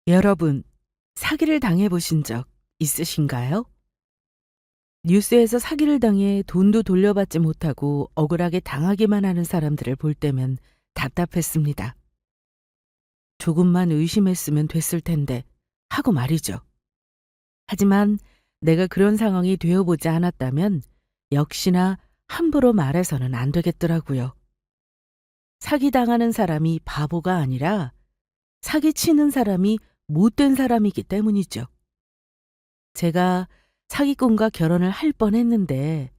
여러분, 사기를 당해보신 적 있으신가요? 뉴스에서 사기를 당해 돈도 돌려받지 못하고 억울하게 당하기만 하는 사람들을 볼 때면 답답했습니다. 조금만 의심했으면 됐을 텐데 하고 말이죠. 하지만 내가 그런 상황이 되어보지 않았다면 역시나 함부로 말해서는 안 되겠더라고요. 사기당하는 사람이 바보가 아니라 사기치는 사람이 못된 사람이기 때문이죠. 제가 사기꾼과 결혼을 할 뻔했는데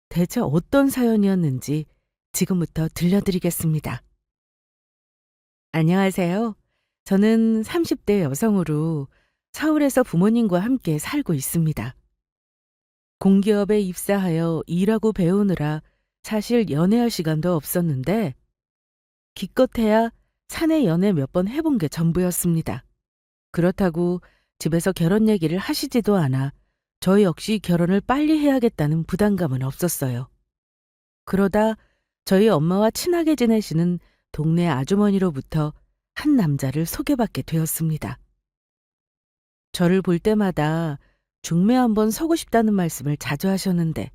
대체 어떤 사연이었는지 지금부터 들려드리겠습니다. 안녕하세요. 저는 30대 여성으로 서울에서 부모님과 함께 살고 있습니다. 공기업에 입사하여 일하고 배우느라 사실 연애할 시간도 없었는데 기껏해야 사내 연애 몇 번 해본 게 전부였습니다. 그렇다고 집에서 결혼 얘기를 하시지도 않아 저 역시 결혼을 빨리 해야겠다는 부담감은 없었어요. 그러다 저희 엄마와 친하게 지내시는 동네 아주머니로부터 한 남자를 소개받게 되었습니다. 저를 볼 때마다 중매 한번 서고 싶다는 말씀을 자주 하셨는데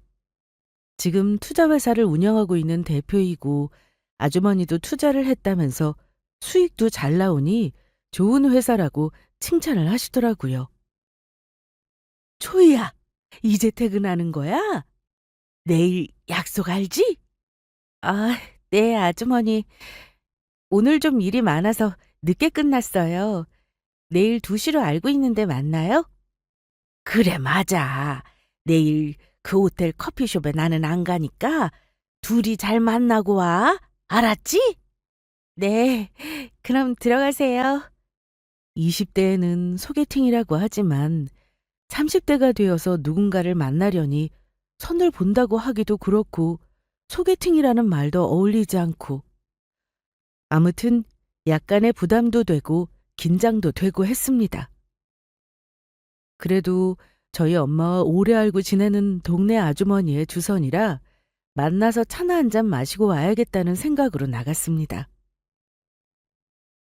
지금 투자회사를 운영하고 있는 대표이고 아주머니도 투자를 했다면서 수익도 잘 나오니 좋은 회사라고 칭찬을 하시더라고요. 초이야, 이제 퇴근하는 거야? 내일 약속 알지? 아, 네, 아주머니. 오늘 좀 일이 많아서 늦게 끝났어요. 내일 2시로 알고 있는데 맞나요? 그래, 맞아. 내일 그 호텔 커피숍에 나는 안 가니까 둘이 잘 만나고 와. 알았지? 네, 그럼 들어가세요. 20대에는 소개팅이라고 하지만 30대가 되어서 누군가를 만나려니 선을 본다고 하기도 그렇고 소개팅이라는 말도 어울리지 않고 아무튼 약간의 부담도 되고 긴장도 되고 했습니다. 그래도 저희 엄마와 오래 알고 지내는 동네 아주머니의 주선이라 만나서 차나 한 잔 마시고 와야겠다는 생각으로 나갔습니다.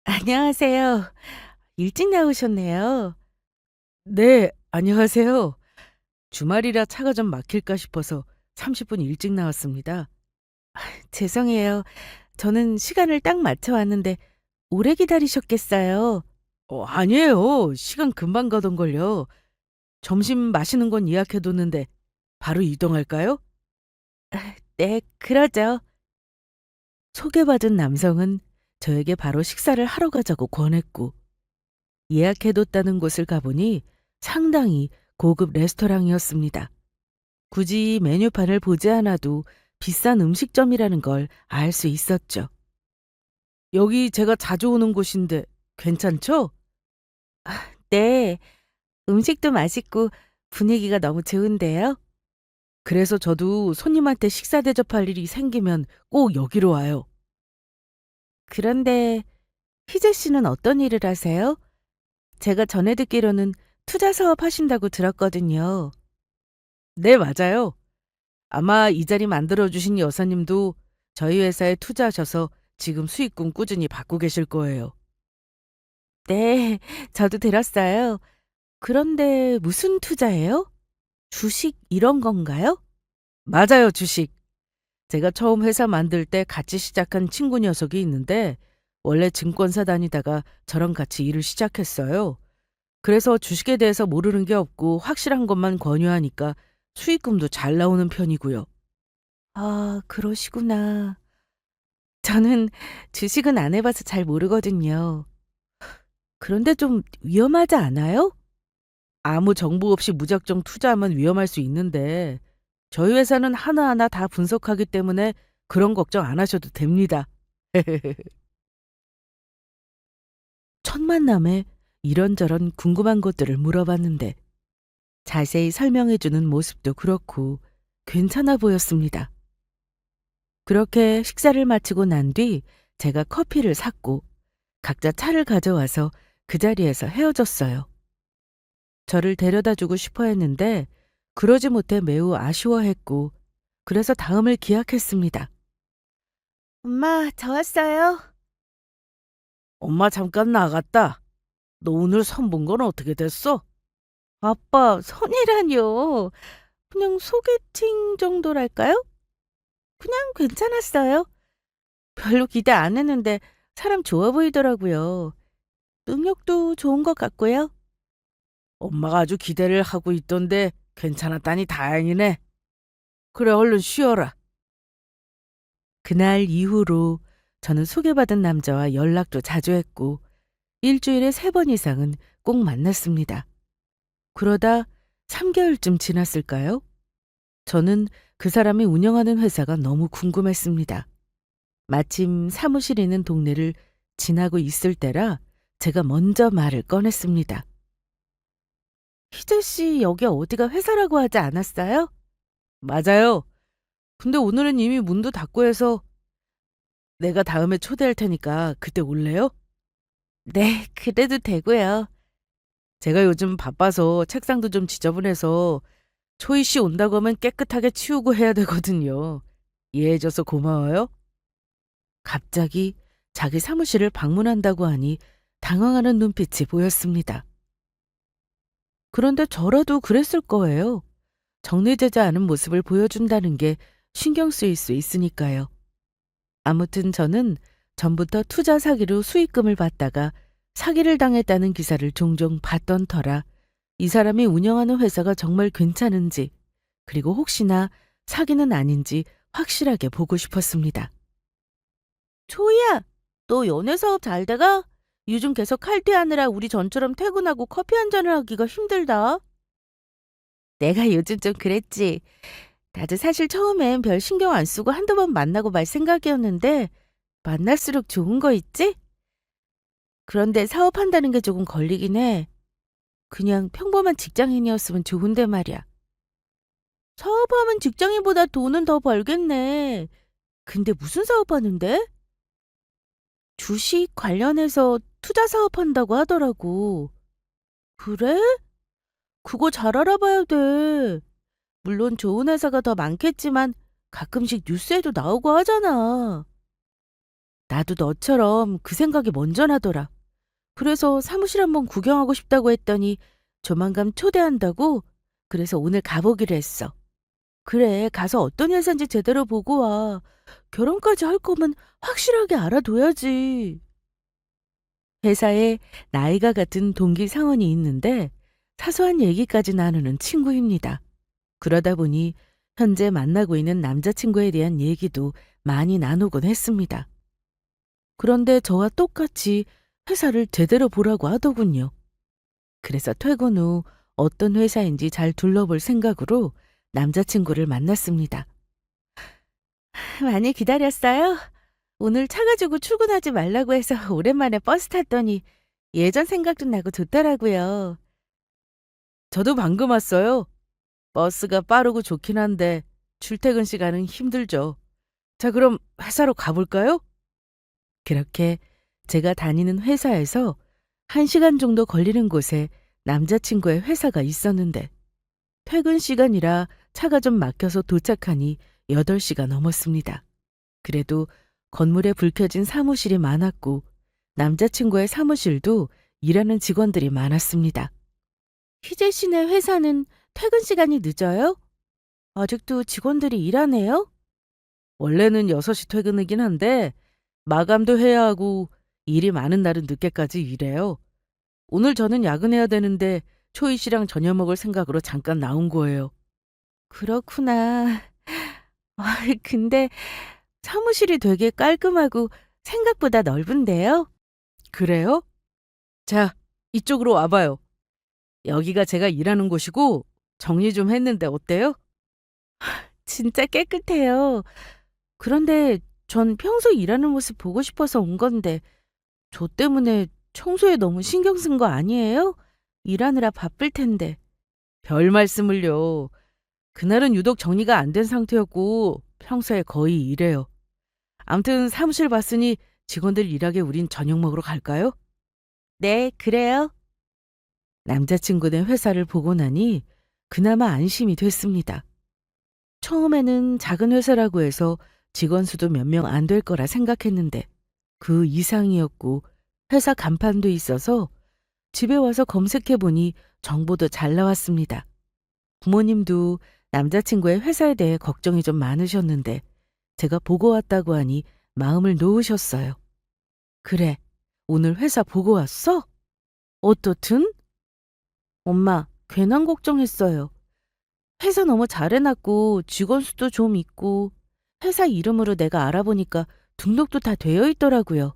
안녕하세요. 일찍 나오셨네요. 네, 안녕하세요. 주말이라 차가 좀 막힐까 싶어서 30분 일찍 나왔습니다. 죄송해요. 저는 시간을 딱 맞춰 왔는데 오래 기다리셨겠어요. 아니에요. 시간 금방 가던걸요. 점심 마시는 건 예약해뒀는데 바로 이동할까요? 네, 그러죠. 소개받은 남성은 저에게 바로 식사를 하러 가자고 권했고 예약해뒀다는 곳을 가보니 상당히 고급 레스토랑이었습니다. 굳이 메뉴판을 보지 않아도 비싼 음식점이라는 걸 알 수 있었죠. 여기 제가 자주 오는 곳인데 괜찮죠? 네, 음식도 맛있고 분위기가 너무 좋은데요. 그래서 저도 손님한테 식사 대접할 일이 생기면 꼭 여기로 와요. 그런데 희재 씨는 어떤 일을 하세요? 제가 전에 듣기로는 투자 사업 하신다고 들었거든요. 네, 맞아요. 아마 이 자리 만들어주신 여사님도 저희 회사에 투자하셔서 지금 수익금 꾸준히 받고 계실 거예요. 네, 저도 들었어요. 그런데 무슨 투자예요? 주식 이런 건가요? 맞아요, 주식. 제가 처음 회사 만들 때 같이 시작한 친구 녀석이 있는데 원래 증권사 다니다가 저랑 같이 일을 시작했어요. 그래서 주식에 대해서 모르는 게 없고 확실한 것만 권유하니까 수익금도 잘 나오는 편이고요. 아, 그러시구나. 저는 주식은 안 해봐서 잘 모르거든요. 그런데 좀 위험하지 않아요? 아무 정보 없이 무작정 투자하면 위험할 수 있는데 저희 회사는 하나하나 다 분석하기 때문에 그런 걱정 안 하셔도 됩니다. 첫 만남에 이런저런 궁금한 것들을 물어봤는데 자세히 설명해주는 모습도 그렇고 괜찮아 보였습니다. 그렇게 식사를 마치고 난 뒤 제가 커피를 샀고 각자 차를 가져와서 그 자리에서 헤어졌어요. 저를 데려다 주고 싶어 했는데 그러지 못해 매우 아쉬워했고 그래서 다음을 기약했습니다. 엄마, 저 왔어요. 엄마 잠깐 나갔다. 너 오늘 선 본 건 어떻게 됐어? 아빠, 선이라뇨. 그냥 소개팅 정도랄까요? 그냥 괜찮았어요. 별로 기대 안 했는데 사람 좋아 보이더라고요. 능력도 좋은 것 같고요. 엄마가 아주 기대를 하고 있던데 괜찮았다니 다행이네. 그래, 얼른 쉬어라. 그날 이후로 저는 소개받은 남자와 연락도 자주 했고 일주일에 3번 이상은 꼭 만났습니다. 그러다 3개월쯤 지났을까요? 저는 그 사람이 운영하는 회사가 너무 궁금했습니다. 마침 사무실 있는 동네를 지나고 있을 때라 제가 먼저 말을 꺼냈습니다. 희재 씨, 여기 어디가 회사라고 하지 않았어요? 맞아요. 근데 오늘은 이미 문도 닫고 해서 내가 다음에 초대할 테니까 그때 올래요? 네, 그래도 되고요. 제가 요즘 바빠서 책상도 좀 지저분해서 초희 씨 온다고 하면 깨끗하게 치우고 해야 되거든요. 이해해줘서 고마워요. 갑자기 자기 사무실을 방문한다고 하니 당황하는 눈빛이 보였습니다. 그런데 저라도 그랬을 거예요. 정리되지 않은 모습을 보여준다는 게 신경 쓰일 수 있으니까요. 아무튼 저는 전부터 투자 사기로 수익금을 받다가 사기를 당했다는 기사를 종종 봤던 터라 이 사람이 운영하는 회사가 정말 괜찮은지 그리고 혹시나 사기는 아닌지 확실하게 보고 싶었습니다. 초이야, 너 연애 사업 잘 돼가? 요즘 계속 칼퇴하느라 우리 전처럼 퇴근하고 커피 한 잔을 하기가 힘들다. 내가 요즘 좀 그랬지. 나도 사실 처음엔 별 신경 안 쓰고 한두 번 만나고 말 생각이었는데 만날수록 좋은 거 있지? 그런데 사업한다는 게 조금 걸리긴 해. 그냥 평범한 직장인이었으면 좋은데 말이야. 사업하면 직장인보다 돈은 더 벌겠네. 근데 무슨 사업하는데? 주식 관련해서 투자 사업한다고 하더라고. 그래? 그거 잘 알아봐야 돼. 물론 좋은 회사가 더 많겠지만 가끔씩 뉴스에도 나오고 하잖아. 나도 너처럼 그 생각이 먼저 나더라. 그래서 사무실 한번 구경하고 싶다고 했더니 조만간 초대한다고? 그래서 오늘 가보기로 했어. 그래, 가서 어떤 회사인지 제대로 보고 와. 결혼까지 할 거면 확실하게 알아둬야지. 회사에 나이가 같은 동기 사원이 있는데 사소한 얘기까지 나누는 친구입니다. 그러다 보니 현재 만나고 있는 남자친구에 대한 얘기도 많이 나누곤 했습니다. 그런데 저와 똑같이 회사를 제대로 보라고 하더군요. 그래서 퇴근 후 어떤 회사인지 잘 둘러볼 생각으로 남자친구를 만났습니다. 많이 기다렸어요? 오늘 차 가지고 출근하지 말라고 해서 오랜만에 버스 탔더니 예전 생각도 나고 좋더라고요. 저도 방금 왔어요. 버스가 빠르고 좋긴 한데 출퇴근 시간은 힘들죠. 자, 그럼 회사로 가볼까요? 그렇게 제가 다니는 회사에서 1시간 정도 걸리는 곳에 남자친구의 회사가 있었는데 퇴근 시간이라 차가 좀 막혀서 도착하니 8시가 넘었습니다. 그래도 건물에 불 켜진 사무실이 많았고 남자친구의 사무실도 일하는 직원들이 많았습니다. 희재 씨네 회사는 퇴근 시간이 늦어요? 아직도 직원들이 일하네요? 원래는 6시 퇴근이긴 한데 마감도 해야 하고 일이 많은 날은 늦게까지 일해요. 오늘 저는 야근해야 되는데 초희 씨랑 저녁 먹을 생각으로 잠깐 나온 거예요. 그렇구나. 근데 사무실이 되게 깔끔하고 생각보다 넓은데요? 그래요? 자, 이쪽으로 와봐요. 여기가 제가 일하는 곳이고 정리 좀 했는데 어때요? 진짜 깨끗해요. 그런데 전 평소 일하는 모습 보고 싶어서 온 건데 저 때문에 청소에 너무 신경 쓴 거 아니에요? 일하느라 바쁠 텐데. 별 말씀을요. 그날은 유독 정리가 안 된 상태였고 평소에 거의 이래요. 암튼 사무실 봤으니 직원들 일하게 우린 저녁 먹으러 갈까요? 네, 그래요. 남자친구네 회사를 보고 나니 그나마 안심이 됐습니다. 처음에는 작은 회사라고 해서 직원 수도 몇 명 안 될 거라 생각했는데 그 이상이었고 회사 간판도 있어서 집에 와서 검색해보니 정보도 잘 나왔습니다. 부모님도 남자친구의 회사에 대해 걱정이 좀 많으셨는데 제가 보고 왔다고 하니 마음을 놓으셨어요. 그래, 오늘 회사 보고 왔어? 어떻든? 엄마, 괜한 걱정했어요. 회사 너무 잘해놨고 직원 수도 좀 있고 회사 이름으로 내가 알아보니까 등록도 다 되어 있더라고요.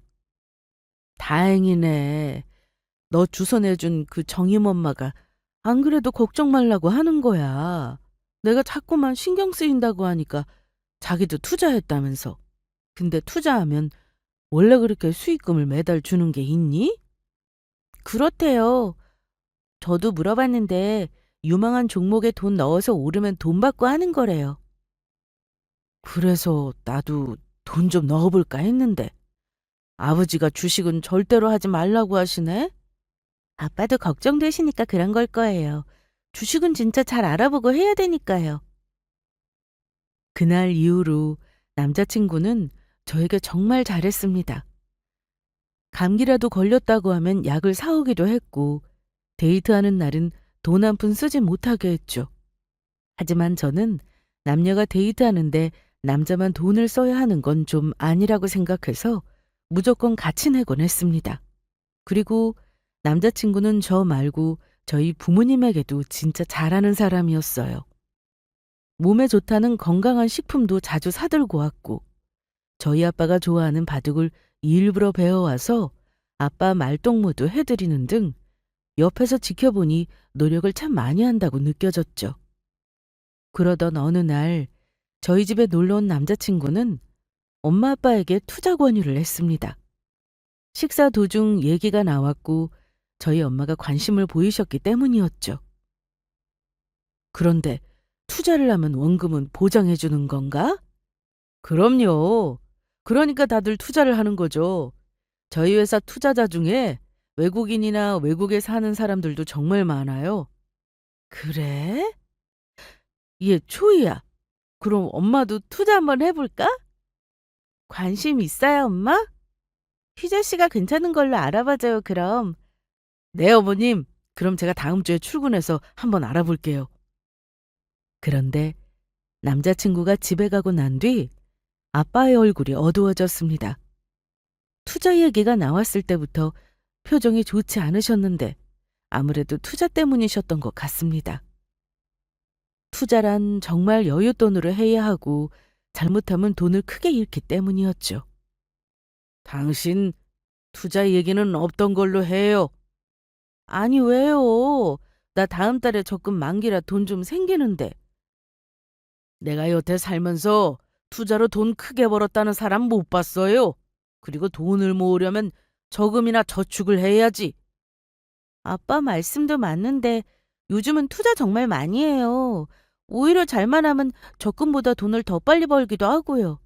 다행이네. 너 주소 내준 그 정임 엄마가 안 그래도 걱정 말라고 하는 거야. 내가 자꾸만 신경 쓰인다고 하니까 자기도 투자했다면서. 근데 투자하면 원래 그렇게 수익금을 매달 주는 게 있니? 그렇대요. 저도 물어봤는데 유망한 종목에 돈 넣어서 오르면 돈 받고 하는 거래요. 그래서 나도 돈 좀 넣어볼까 했는데 아버지가 주식은 절대로 하지 말라고 하시네? 아빠도 걱정되시니까 그런 걸 거예요. 주식은 진짜 잘 알아보고 해야 되니까요. 그날 이후로 남자친구는 저에게 정말 잘했습니다. 감기라도 걸렸다고 하면 약을 사오기도 했고 데이트하는 날은 돈 한 푼 쓰지 못하게 했죠. 하지만 저는 남녀가 데이트하는데 남자만 돈을 써야 하는 건 좀 아니라고 생각해서 무조건 같이 내곤 했습니다. 그리고 남자친구는 저 말고 저희 부모님에게도 진짜 잘하는 사람이었어요. 몸에 좋다는 건강한 식품도 자주 사들고 왔고 저희 아빠가 좋아하는 바둑을 일부러 배워와서 아빠 말동무도 해드리는 등 옆에서 지켜보니 노력을 참 많이 한다고 느껴졌죠. 그러던 어느 날 저희 집에 놀러온 남자친구는 엄마 아빠에게 투자 권유를 했습니다. 식사 도중 얘기가 나왔고 저희 엄마가 관심을 보이셨기 때문이었죠. 그런데 투자를 하면 원금은 보장해 주는 건가? 그럼요. 그러니까 다들 투자를 하는 거죠. 저희 회사 투자자 중에 외국인이나 외국에 사는 사람들도 정말 많아요. 그래? 얘 초이야. 그럼 엄마도 투자 한번 해볼까? 관심 있어요, 엄마? 희재 씨가 괜찮은 걸로 알아봐줘요, 그럼. 네, 어머님. 그럼 제가 다음 주에 출근해서 한번 알아볼게요. 그런데 남자친구가 집에 가고 난 뒤 아빠의 얼굴이 어두워졌습니다. 투자 얘기가 나왔을 때부터 표정이 좋지 않으셨는데 아무래도 투자 때문이셨던 것 같습니다. 투자란 정말 여윳돈으로 해야 하고 잘못하면 돈을 크게 잃기 때문이었죠. 당신 투자 얘기는 없던 걸로 해요. 아니 왜요? 나 다음 달에 적금 만기라 돈 좀 생기는데. 내가 여태 살면서 투자로 돈 크게 벌었다는 사람 못 봤어요. 그리고 돈을 모으려면 저금이나 저축을 해야지. 아빠 말씀도 맞는데 요즘은 투자 정말 많이 해요. 오히려 잘만 하면 적금보다 돈을 더 빨리 벌기도 하고요.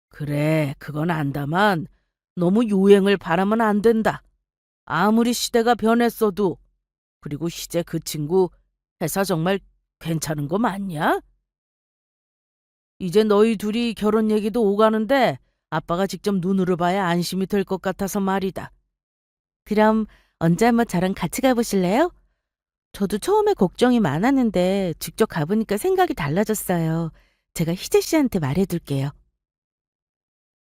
그래, 그건 안다만 너무 유행을 바라면 안 된다. 아무리 시대가 변했어도. 그리고 희재 그 친구 회사 정말 괜찮은 거 맞냐? 이제 너희 둘이 결혼 얘기도 오가는데 아빠가 직접 눈으로 봐야 안심이 될 것 같아서 말이다. 그럼 언제 한번 저랑 같이 가보실래요? 저도 처음에 걱정이 많았는데 직접 가보니까 생각이 달라졌어요. 제가 희재 씨한테 말해둘게요.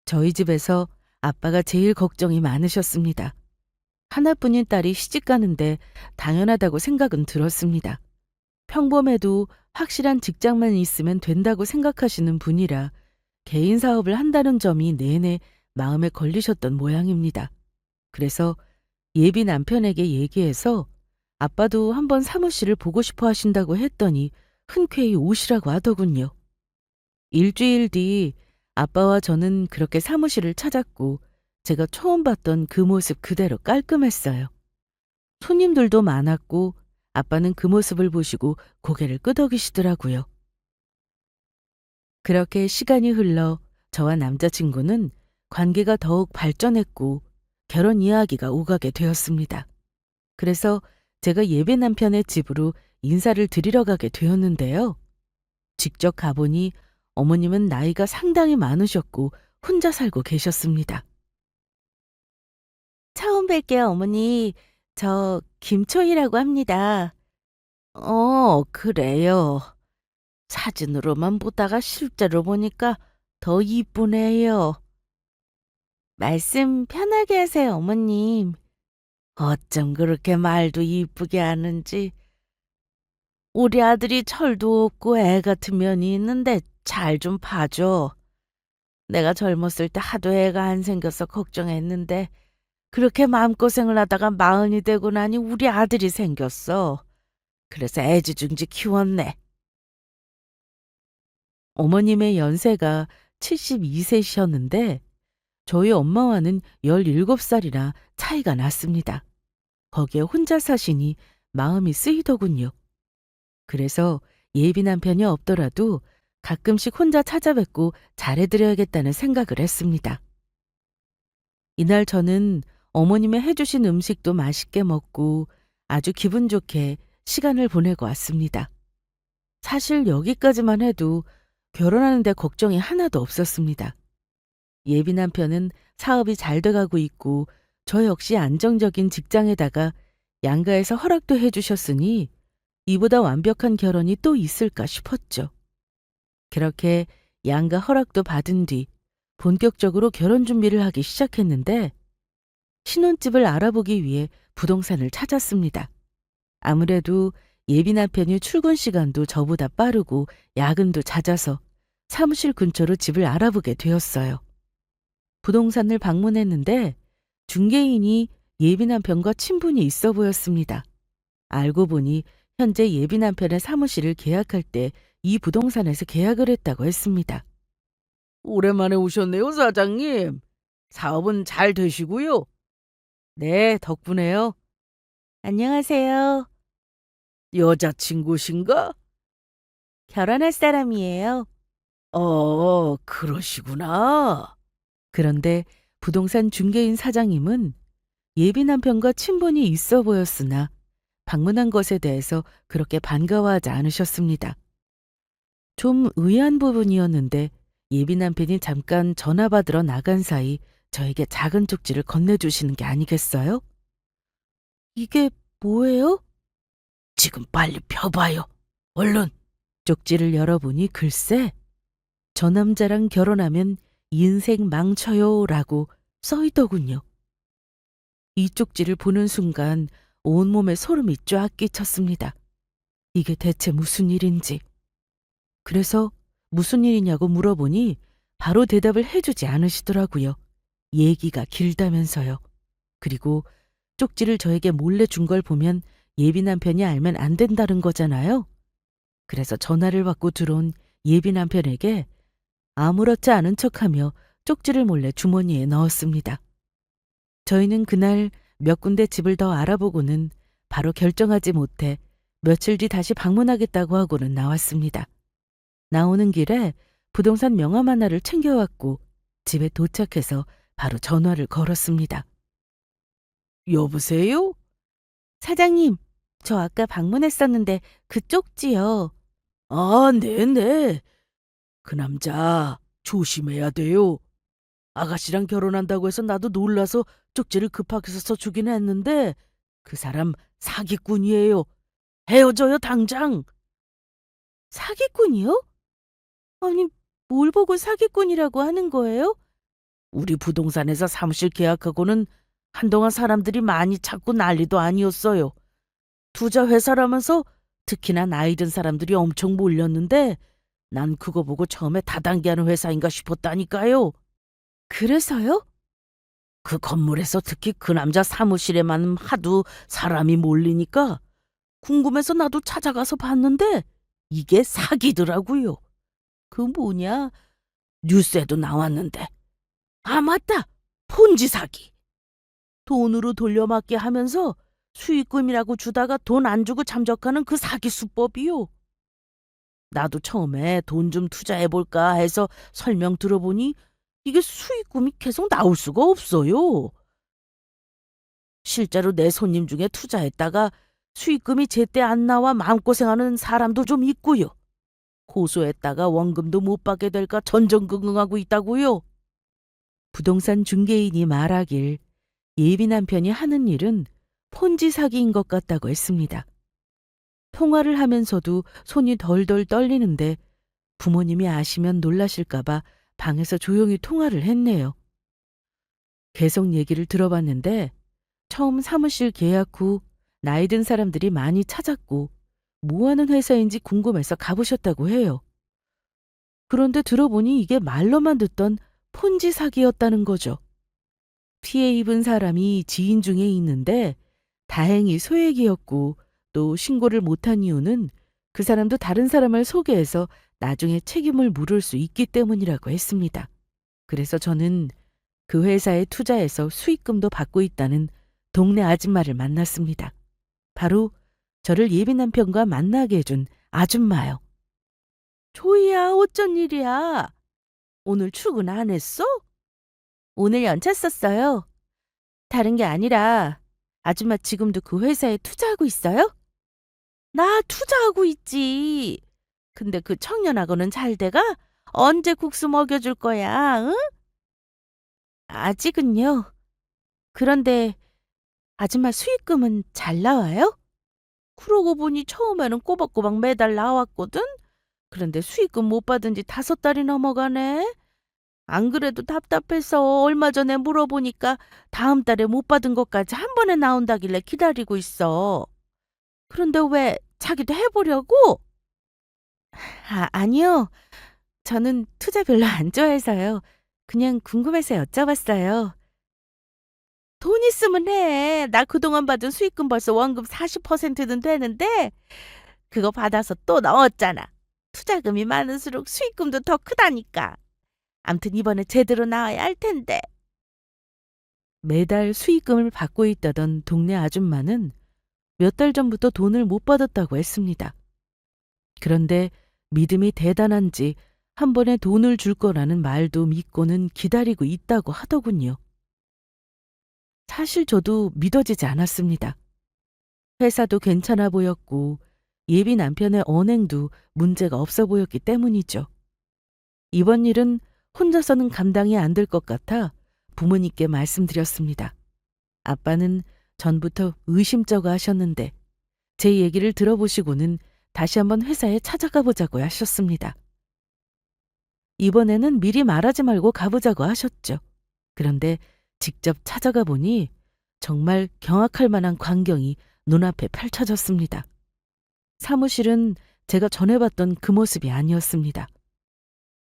저희 집에서 아빠가 제일 걱정이 많으셨습니다. 하나뿐인 딸이 시집 가는데 당연하다고 생각은 들었습니다. 평범해도 확실한 직장만 있으면 된다고 생각하시는 분이라 개인 사업을 한다는 점이 내내 마음에 걸리셨던 모양입니다. 그래서 예비 남편에게 얘기해서 아빠도 한번 사무실을 보고 싶어 하신다고 했더니 흔쾌히 오시라고 하더군요. 일주일 뒤 아빠와 저는 그렇게 사무실을 찾았고 제가 처음 봤던 그 모습 그대로 깔끔했어요. 손님들도 많았고 아빠는 그 모습을 보시고 고개를 끄덕이시더라고요. 그렇게 시간이 흘러 저와 남자친구는 관계가 더욱 발전했고 결혼 이야기가 오가게 되었습니다. 그래서 제가 예비 남편의 집으로 인사를 드리러 가게 되었는데요. 직접 가보니 어머님은 나이가 상당히 많으셨고 혼자 살고 계셨습니다. 처음 뵐게요, 어머니. 저 김초희라고 합니다. 그래요. 사진으로만 보다가 실제로 보니까 더 이쁘네요. 말씀 편하게 하세요, 어머님. 어쩜 그렇게 말도 이쁘게 하는지. 우리 아들이 철도 없고 애 같은 면이 있는데 잘 좀 봐줘. 내가 젊었을 때 하도 애가 안 생겨서 걱정했는데 그렇게 마음고생을 하다가 마흔이 되고 나니 우리 아들이 생겼어. 그래서 애지중지 키웠네. 어머님의 연세가 72세셨는데 저희 엄마와는 17살이나 차이가 났습니다. 거기에 혼자 사시니 마음이 쓰이더군요. 그래서 예비 남편이 없더라도 가끔씩 혼자 찾아뵙고 잘해드려야겠다는 생각을 했습니다. 이날 저는 어머님의 해주신 음식도 맛있게 먹고 아주 기분 좋게 시간을 보내고 왔습니다. 사실 여기까지만 해도 결혼하는데 걱정이 하나도 없었습니다. 예비 남편은 사업이 잘 돼가고 있고 저 역시 안정적인 직장에다가 양가에서 허락도 해주셨으니 이보다 완벽한 결혼이 또 있을까 싶었죠. 그렇게 양가 허락도 받은 뒤 본격적으로 결혼 준비를 하기 시작했는데 신혼집을 알아보기 위해 부동산을 찾았습니다. 아무래도 예비 남편이 출근 시간도 저보다 빠르고 야근도 잦아서 사무실 근처로 집을 알아보게 되었어요. 부동산을 방문했는데 중개인이 예비 남편과 친분이 있어 보였습니다. 알고 보니 현재 예비 남편의 사무실을 계약할 때 이 부동산에서 계약을 했다고 했습니다. 오랜만에 오셨네요, 사장님. 사업은 잘 되시고요. 네, 덕분에요. 안녕하세요. 여자친구신가? 결혼할 사람이에요. 그러시구나. 그런데 부동산 중개인 사장님은 예비 남편과 친분이 있어 보였으나 방문한 것에 대해서 그렇게 반가워하지 않으셨습니다. 좀 의아한 부분이었는데 예비 남편이 잠깐 전화 받으러 나간 사이 저에게 작은 쪽지를 건네주시는 게 아니겠어요? 이게 뭐예요? 지금 빨리 펴봐요. 얼른. 쪽지를 열어보니 글쎄 저 남자랑 결혼하면 인생 망쳐요 라고 써있더군요. 이 쪽지를 보는 순간 온몸에 소름이 쫙 끼쳤습니다. 이게 대체 무슨 일인지. 그래서 무슨 일이냐고 물어보니 바로 대답을 해주지 않으시더라고요. 얘기가 길다면서요. 그리고 쪽지를 저에게 몰래 준 걸 보면 예비 남편이 알면 안 된다는 거잖아요. 그래서 전화를 받고 들어온 예비 남편에게 아무렇지 않은 척하며 쪽지를 몰래 주머니에 넣었습니다. 저희는 그날 몇 군데 집을 더 알아보고는 바로 결정하지 못해 며칠 뒤 다시 방문하겠다고 하고는 나왔습니다. 나오는 길에 부동산 명함 하나를 챙겨왔고 집에 도착해서 바로 전화를 걸었습니다. 여보세요? 사장님, 저 아까 방문했었는데 그 쪽지요. 아, 네네. 그 남자 조심해야 돼요. 아가씨랑 결혼한다고 해서 나도 놀라서 쪽지를 급하게 써서 주긴 했는데 그 사람 사기꾼이에요. 헤어져요, 당장. 사기꾼이요? 아니, 뭘 보고 사기꾼이라고 하는 거예요? 우리 부동산에서 사무실 계약하고는 한동안 사람들이 많이 찾고 난리도 아니었어요. 투자 회사라면서 특히나 나이 든 사람들이 엄청 몰렸는데 난 그거 보고 처음에 다단계하는 회사인가 싶었다니까요. 그래서요? 그 건물에서 특히 그 남자 사무실에만 하도 사람이 몰리니까 궁금해서 나도 찾아가서 봤는데 이게 사기더라고요. 그 뭐냐? 뉴스에도 나왔는데. 아, 맞다. 폰지 사기. 돈으로 돌려막기 하면서 수익금이라고 주다가 돈 안 주고 잠적하는 그 사기 수법이요. 나도 처음에 돈 좀 투자해볼까 해서 설명 들어보니 이게 수익금이 계속 나올 수가 없어요. 실제로 내 손님 중에 투자했다가 수익금이 제때 안 나와 마음고생하는 사람도 좀 있고요. 고소했다가 원금도 못 받게 될까 전전긍긍하고 있다고요. 부동산 중개인이 말하길 예비 남편이 하는 일은 폰지 사기인 것 같다고 했습니다. 통화를 하면서도 손이 덜덜 떨리는데 부모님이 아시면 놀라실까봐 방에서 조용히 통화를 했네요. 계속 얘기를 들어봤는데 처음 사무실 계약 후 나이 든 사람들이 많이 찾았고 뭐 하는 회사인지 궁금해서 가보셨다고 해요. 그런데 들어보니 이게 말로만 듣던 폰지 사기였다는 거죠. 피해 입은 사람이 지인 중에 있는데 다행히 소액이었고 또 신고를 못한 이유는 그 사람도 다른 사람을 소개해서 나중에 책임을 물을 수 있기 때문이라고 했습니다. 그래서 저는 그 회사에 투자해서 수익금도 받고 있다는 동네 아줌마를 만났습니다. 바로 저를 예비 남편과 만나게 해준 아줌마요. 조이야, 어쩐 일이야? 오늘 출근 안 했어? 오늘 연차 썼어요. 다른 게 아니라 아줌마 지금도 그 회사에 투자하고 있어요? 나 투자하고 있지. 근데 그 청년하고는 잘 돼가? 언제 국수 먹여줄 거야, 응? 아직은요. 그런데 아줌마 수익금은 잘 나와요? 그러고 보니 처음에는 꼬박꼬박 매달 나왔거든? 그런데 수익금 못 받은 지 5달이 넘어가네? 안 그래도 답답해서 얼마 전에 물어보니까 다음 달에 못 받은 것까지 한 번에 나온다길래 기다리고 있어. 그런데 왜 자기도 해보려고? 아니요. 저는 투자 별로 안 좋아해서요. 그냥 궁금해서 여쭤봤어요. 돈 있으면 해. 나 그동안 받은 수익금 벌써 원금 40%는 되는데 그거 받아서 또 넣었잖아. 투자금이 많을수록 수익금도 더 크다니까. 암튼 이번에 제대로 나와야 할 텐데. 매달 수익금을 받고 있다던 동네 아줌마는 몇 달 전부터 돈을 못 받았다고 했습니다. 그런데 믿음이 대단한지 한 번에 돈을 줄 거라는 말도 믿고는 기다리고 있다고 하더군요. 사실 저도 믿어지지 않았습니다. 회사도 괜찮아 보였고 예비 남편의 언행도 문제가 없어 보였기 때문이죠. 이번 일은 혼자서는 감당이 안 될 것 같아 부모님께 말씀드렸습니다. 아빠는 전부터 의심쩍어 하셨는데 제 얘기를 들어보시고는 다시 한번 회사에 찾아가 보자고 하셨습니다. 이번에는 미리 말하지 말고 가보자고 하셨죠. 그런데 직접 찾아가 보니 정말 경악할 만한 광경이 눈앞에 펼쳐졌습니다. 사무실은 제가 전에 봤던 그 모습이 아니었습니다.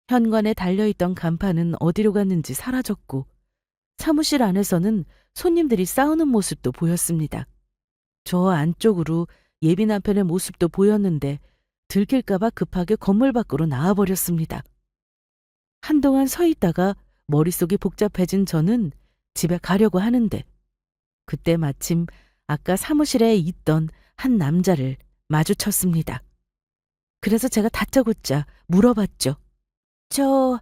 현관에 달려있던 간판은 어디로 갔는지 사라졌고 사무실 안에서는 손님들이 싸우는 모습도 보였습니다. 저 안쪽으로 예비 남편의 모습도 보였는데 들킬까봐 급하게 건물 밖으로 나와버렸습니다. 한동안 서 있다가 머릿속이 복잡해진 저는 집에 가려고 하는데 그때 마침 아까 사무실에 있던 한 남자를 마주쳤습니다. 그래서 제가 다짜고짜 물어봤죠. 저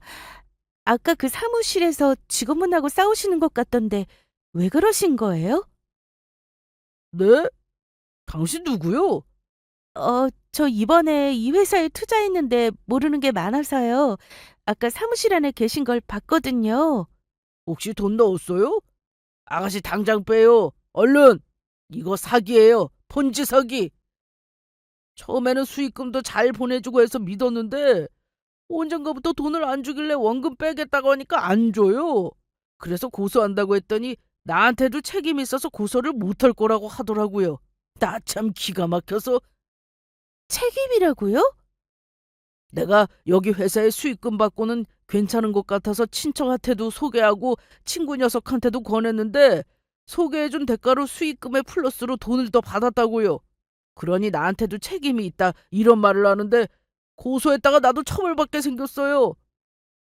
아까 그 사무실에서 직원분하고 싸우시는 것 같던데 왜 그러신 거예요? 네? 당신 누구요? 저 이번에 이 회사에 투자했는데 모르는 게 많아서요. 아까 사무실 안에 계신 걸 봤거든요. 혹시 돈 넣었어요? 아가씨 당장 빼요. 얼른! 이거 사기예요. 폰지 사기. 처음에는 수익금도 잘 보내주고 해서 믿었는데 언젠가부터 돈을 안 주길래 원금 빼겠다고 하니까 안 줘요. 그래서 고소한다고 했더니 나한테도 책임이 있어서 고소를 못할 거라고 하더라고요. 나 참 기가 막혀서 책임이라고요? 내가 여기 회사에 수익금 받고는 괜찮은 것 같아서 친척한테도 소개하고 친구 녀석한테도 권했는데 소개해준 대가로 수익금의 플러스로 돈을 더 받았다고요. 그러니 나한테도 책임이 있다 이런 말을 하는데 고소했다가 나도 처벌받게 생겼어요.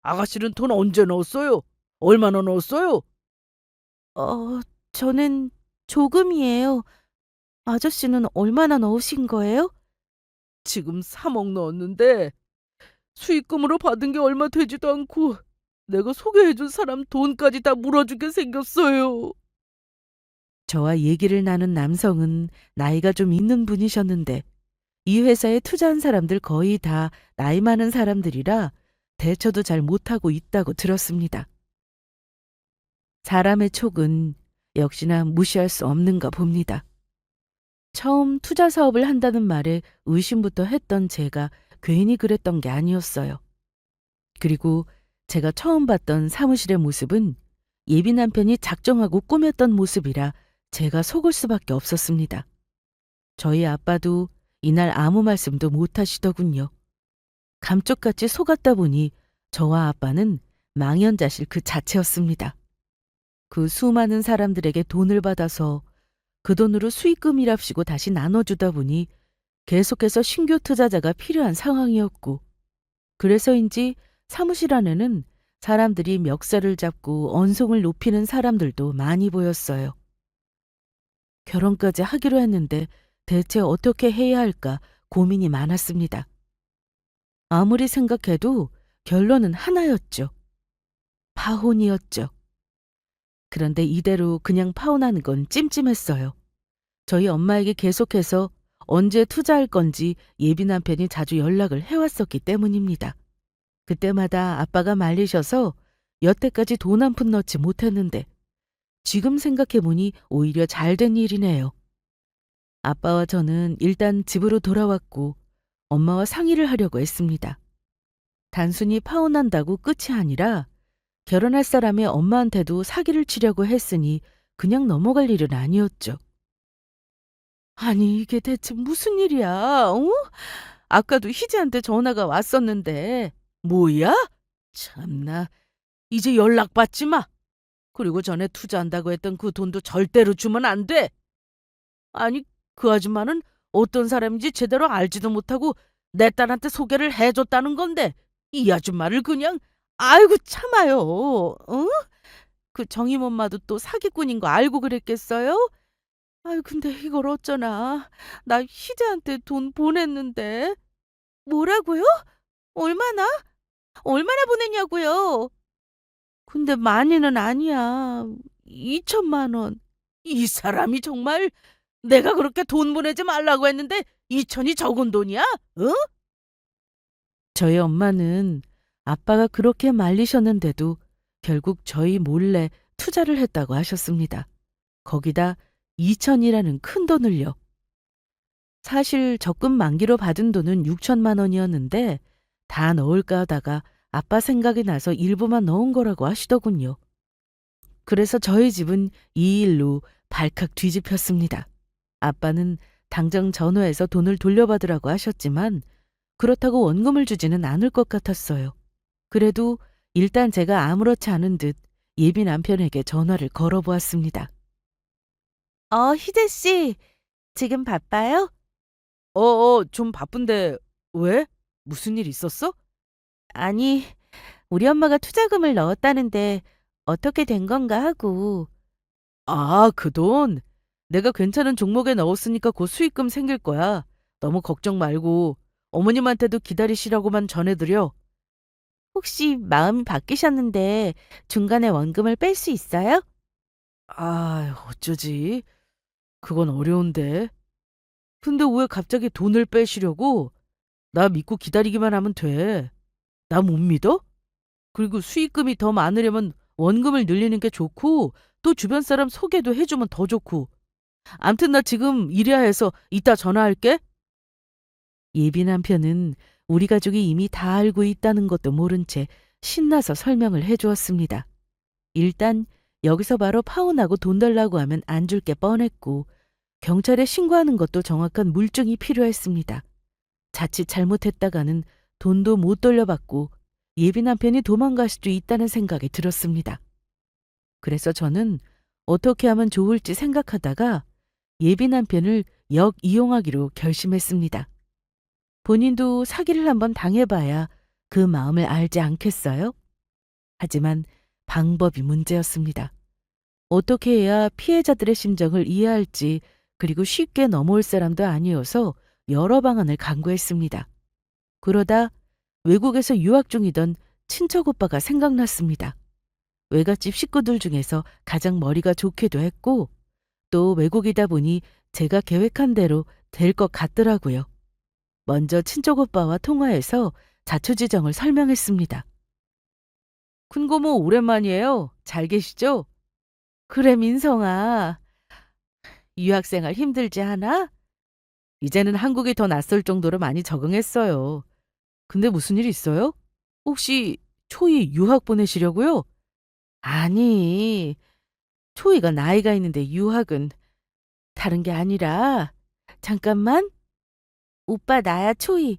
아가씨는 돈 언제 넣었어요? 얼마나 넣었어요? 어, 저는 조금이에요. 아저씨는 얼마나 넣으신 거예요? 지금 3억 넣었는데 수익금으로 받은 게 얼마 되지도 않고 내가 소개해준 사람 돈까지 다 물어주게 생겼어요. 저와 얘기를 나눈 남성은 나이가 좀 있는 분이셨는데 이 회사에 투자한 사람들 거의 다 나이 많은 사람들이라 대처도 잘 못하고 있다고 들었습니다. 사람의 촉은 역시나 무시할 수 없는가 봅니다. 처음 투자 사업을 한다는 말에 의심부터 했던 제가 괜히 그랬던 게 아니었어요. 그리고 제가 처음 봤던 사무실의 모습은 예비 남편이 작정하고 꾸몄던 모습이라 제가 속을 수밖에 없었습니다. 저희 아빠도 이날 아무 말씀도 못 하시더군요. 감쪽같이 속았다 보니 저와 아빠는 망연자실 그 자체였습니다. 그 수많은 사람들에게 돈을 받아서 그 돈으로 수익금이랍시고 다시 나눠주다 보니 계속해서 신규 투자자가 필요한 상황이었고, 그래서인지 사무실 안에는 사람들이 멱살을 잡고 언성을 높이는 사람들도 많이 보였어요. 결혼까지 하기로 했는데 대체 어떻게 해야 할까 고민이 많았습니다. 아무리 생각해도 결론은 하나였죠. 파혼이었죠. 그런데 이대로 그냥 파혼하는 건 찜찜했어요. 저희 엄마에게 계속해서 언제 투자할 건지 예비 남편이 자주 연락을 해왔었기 때문입니다. 그때마다 아빠가 말리셔서 여태까지 돈 한 푼 넣지 못했는데 지금 생각해보니 오히려 잘된 일이네요. 아빠와 저는 일단 집으로 돌아왔고 엄마와 상의를 하려고 했습니다. 단순히 파혼한다고 끝이 아니라 결혼할 사람의 엄마한테도 사기를 치려고 했으니 그냥 넘어갈 일은 아니었죠. 아니 이게 대체 무슨 일이야? 어? 아까도 희재한테 전화가 왔었는데 뭐야? 참나 이제 연락 받지 마. 그리고 전에 투자한다고 했던 그 돈도 절대로 주면 안 돼. 아니 그 아줌마는 어떤 사람인지 제대로 알지도 못하고 내 딸한테 소개를 해줬다는 건데 이 아줌마를 그냥 아이고 참아요. 어? 그 정임 엄마도 또 사기꾼인 거 알고 그랬겠어요? 아유 근데 이걸 어쩌나. 나 희재한테 돈 보냈는데. 뭐라고요? 얼마나? 얼마나 보냈냐고요? 근데 많이는 아니야. 2천만 원. 이 사람이 정말 내가 그렇게 돈 보내지 말라고 했는데 2천이 적은 돈이야? 어? 저희 엄마는 아빠가 그렇게 말리셨는데도 결국 저희 몰래 투자를 했다고 하셨습니다. 거기다 2천이라는 큰 돈을요. 사실 적금 만기로 받은 돈은 6천만 원이었는데 다 넣을까 하다가 아빠 생각이 나서 일부만 넣은 거라고 하시더군요. 그래서 저희 집은 이 일로 발칵 뒤집혔습니다. 아빠는 당장 전화해서 돈을 돌려받으라고 하셨지만 그렇다고 원금을 주지는 않을 것 같았어요. 그래도 일단 제가 아무렇지 않은 듯 예비 남편에게 전화를 걸어보았습니다. 희재 씨, 지금 바빠요? 좀 바쁜데 왜? 무슨 일 있었어? 아니, 우리 엄마가 투자금을 넣었다는데 어떻게 된 건가 하고. 아, 그 돈? 내가 괜찮은 종목에 넣었으니까 곧 수익금 생길 거야. 너무 걱정 말고 어머님한테도 기다리시라고만 전해드려. 혹시 마음이 바뀌셨는데 중간에 원금을 뺄 수 있어요? 아, 어쩌지? 그건 어려운데. 근데 왜 갑자기 돈을 빼시려고? 나 믿고 기다리기만 하면 돼. 나 못 믿어? 그리고 수익금이 더 많으려면 원금을 늘리는 게 좋고 또 주변 사람 소개도 해주면 더 좋고. 암튼 나 지금 일해야 해서 이따 전화할게. 예비 남편은 우리 가족이 이미 다 알고 있다는 것도 모른 채 신나서 설명을 해주었습니다. 일단 여기서 바로 파혼하고 돈 달라고 하면 안 줄 게 뻔했고 경찰에 신고하는 것도 정확한 물증이 필요했습니다. 자칫 잘못했다가는 돈도 못 돌려받고 예비 남편이 도망갈 수도 있다는 생각이 들었습니다. 그래서 저는 어떻게 하면 좋을지 생각하다가 예비 남편을 역이용하기로 결심했습니다. 본인도 사기를 한번 당해봐야 그 마음을 알지 않겠어요? 하지만 방법이 문제였습니다. 어떻게 해야 피해자들의 심정을 이해할지 그리고 쉽게 넘어올 사람도 아니어서 여러 방안을 강구했습니다. 그러다 외국에서 유학 중이던 친척 오빠가 생각났습니다. 외갓집 식구들 중에서 가장 머리가 좋기도 했고 또 외국이다 보니 제가 계획한 대로 될 것 같더라고요. 먼저 친척 오빠와 통화해서 자초지정을 설명했습니다. 큰고모 오랜만이에요. 잘 계시죠? 그래 민성아. 유학생활 힘들지 않아? 이제는 한국이 더 낯설 정도로 많이 적응했어요. 근데 무슨 일 있어요? 혹시 초이 유학 보내시려고요? 아니, 초이가 나이가 있는데 유학은 다른 게 아니라 잠깐만. 오빠 나야 초이.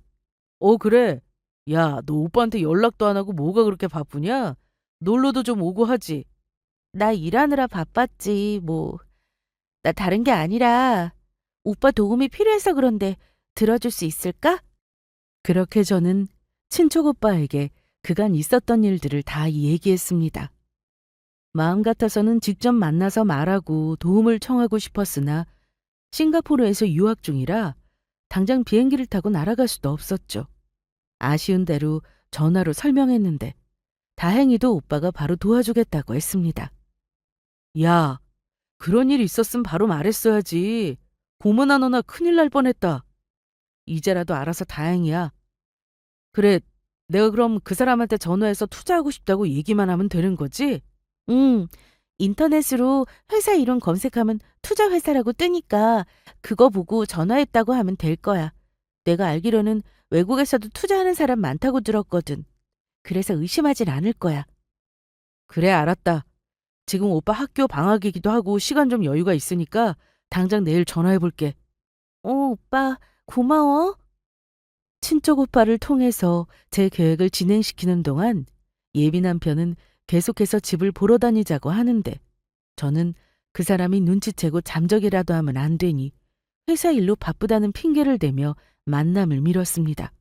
그래. 야, 너 오빠한테 연락도 안 하고 뭐가 그렇게 바쁘냐? 놀러도 좀 오고 하지. 나 일하느라 바빴지, 뭐. 나 다른 게 아니라 오빠 도움이 필요해서 그런데 들어줄 수 있을까? 그렇게 저는 친척 오빠에게 그간 있었던 일들을 다 얘기했습니다. 마음 같아서는 직접 만나서 말하고 도움을 청하고 싶었으나 싱가포르에서 유학 중이라 당장 비행기를 타고 날아갈 수도 없었죠. 아쉬운 대로 전화로 설명했는데 다행히도 오빠가 바로 도와주겠다고 했습니다. 야, 그런 일 있었으면 바로 말했어야지. 고문 안 오나 큰일 날 뻔했다. 이제라도 알아서 다행이야. 그래, 내가 그럼 그 사람한테 전화해서 투자하고 싶다고 얘기만 하면 되는 거지? 응, 인터넷으로 회사 이름 검색하면 투자 회사라고 뜨니까 그거 보고 전화했다고 하면 될 거야. 내가 알기로는 외국에서도 투자하는 사람 많다고 들었거든. 그래서 의심하진 않을 거야. 그래, 알았다. 지금 오빠 학교 방학이기도 하고 시간 좀 여유가 있으니까 당장 내일 전화해 볼게. 오빠, 고마워. 친척 오빠를 통해서 제 계획을 진행시키는 동안 예비 남편은 계속해서 집을 보러 다니자고 하는데 저는 그 사람이 눈치채고 잠적이라도 하면 안 되니 회사 일로 바쁘다는 핑계를 대며 만남을 미뤘습니다.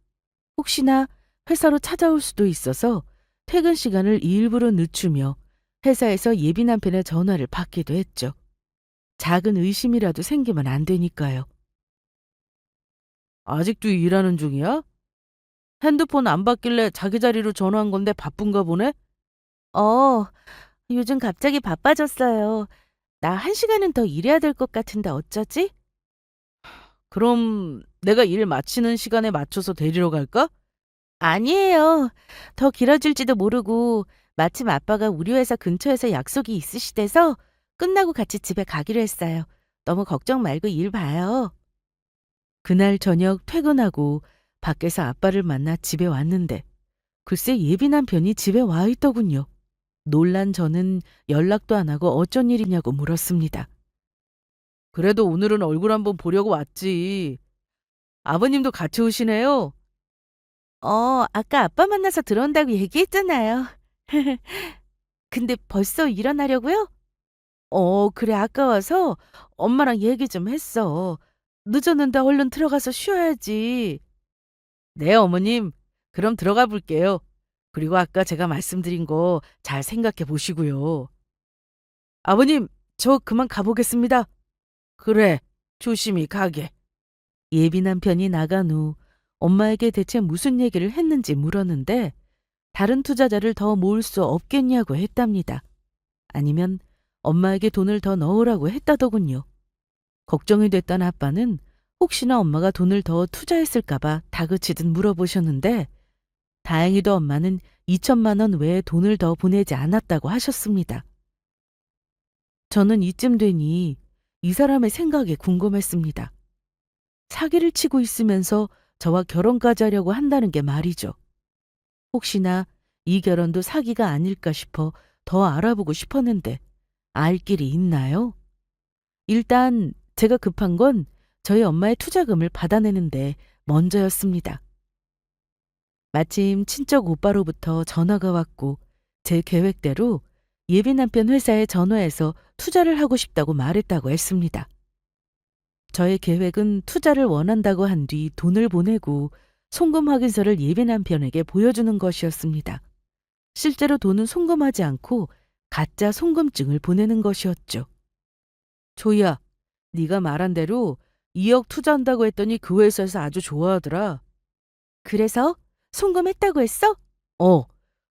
혹시나 회사로 찾아올 수도 있어서 퇴근 시간을 일부러 늦추며 회사에서 예비 남편의 전화를 받기도 했죠. 작은 의심이라도 생기면 안 되니까요. 아직도 일하는 중이야? 핸드폰 안 받길래 자기 자리로 전화한 건데 바쁜가 보네? 어, 요즘 갑자기 바빠졌어요. 나 1시간은 더 일해야 될 것 같은데 어쩌지? 그럼 내가 일 마치는 시간에 맞춰서 데리러 갈까? 아니에요. 더 길어질지도 모르고 마침 아빠가 우리 회사 근처에서 약속이 있으시대서 끝나고 같이 집에 가기로 했어요. 너무 걱정 말고 일 봐요. 그날 저녁 퇴근하고 밖에서 아빠를 만나 집에 왔는데 글쎄 예비 남편이 집에 와 있더군요. 놀란 저는 연락도 안 하고 어쩐 일이냐고 물었습니다. 그래도 오늘은 얼굴 한번 보려고 왔지. 아버님도 같이 오시네요. 아까 아빠 만나서 들어온다고 얘기했잖아요. 근데 벌써 일어나려고요? 그래, 아까워서 엄마랑 얘기 좀 했어. 늦었는데 얼른 들어가서 쉬어야지. 네, 어머님. 그럼 들어가 볼게요. 그리고 아까 제가 말씀드린 거 잘 생각해 보시고요. 아버님, 저 그만 가보겠습니다. 그래, 조심히 가게. 예비 남편이 나간 후 엄마에게 대체 무슨 얘기를 했는지 물었는데 다른 투자자를 더 모을 수 없겠냐고 했답니다. 아니면 엄마에게 돈을 더 넣으라고 했다더군요. 걱정이 됐던 아빠는 혹시나 엄마가 돈을 더 투자했을까봐 다그치듯 물어보셨는데 다행히도 엄마는 2천만 원 외에 돈을 더 보내지 않았다고 하셨습니다. 저는 이쯤 되니 이 사람의 생각이 궁금했습니다. 사기를 치고 있으면서 저와 결혼까지 하려고 한다는 게 말이죠. 혹시나 이 결혼도 사기가 아닐까 싶어 더 알아보고 싶었는데 알 길이 있나요? 일단 제가 급한 건 저희 엄마의 투자금을 받아내는데 먼저였습니다. 마침 친척 오빠로부터 전화가 왔고 제 계획대로 예비 남편 회사에 전화해서 투자를 하고 싶다고 말했다고 했습니다. 저의 계획은 투자를 원한다고 한 뒤 돈을 보내고 송금 확인서를 예비 남편에게 보여주는 것이었습니다. 실제로 돈은 송금하지 않고 가짜 송금증을 보내는 것이었죠. 조이야, 네가 말한 대로 2억 투자한다고 했더니 그 회사에서 아주 좋아하더라. 그래서 송금했다고 했어? 어,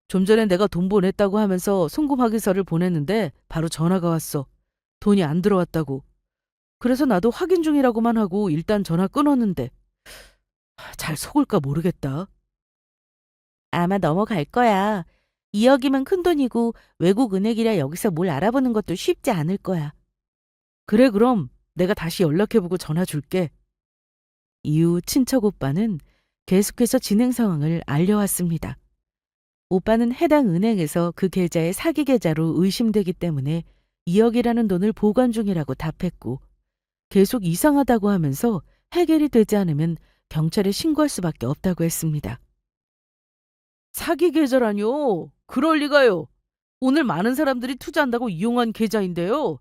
좀 전에 내가 돈 보냈다고 하면서 송금 확인서를 보냈는데 바로 전화가 왔어. 돈이 안 들어왔다고. 그래서 나도 확인 중이라고만 하고 일단 전화 끊었는데 잘 속을까 모르겠다. 아마 넘어갈 거야. 2억이면 큰 돈이고 외국 은행이라 여기서 뭘 알아보는 것도 쉽지 않을 거야. 그래, 그럼 내가 다시 연락해보고 전화 줄게. 이후 친척 오빠는 계속해서 진행 상황을 알려왔습니다. 오빠는 해당 은행에서 그 계좌의 사기 계좌로 의심되기 때문에 2억이라는 돈을 보관 중이라고 답했고, 계속 이상하다고 하면서 해결이 되지 않으면 경찰에 신고할 수밖에 없다고 했습니다. 사기 계좌라뇨? 그럴 리가요. 오늘 많은 사람들이 투자한다고 이용한 계좌인데요.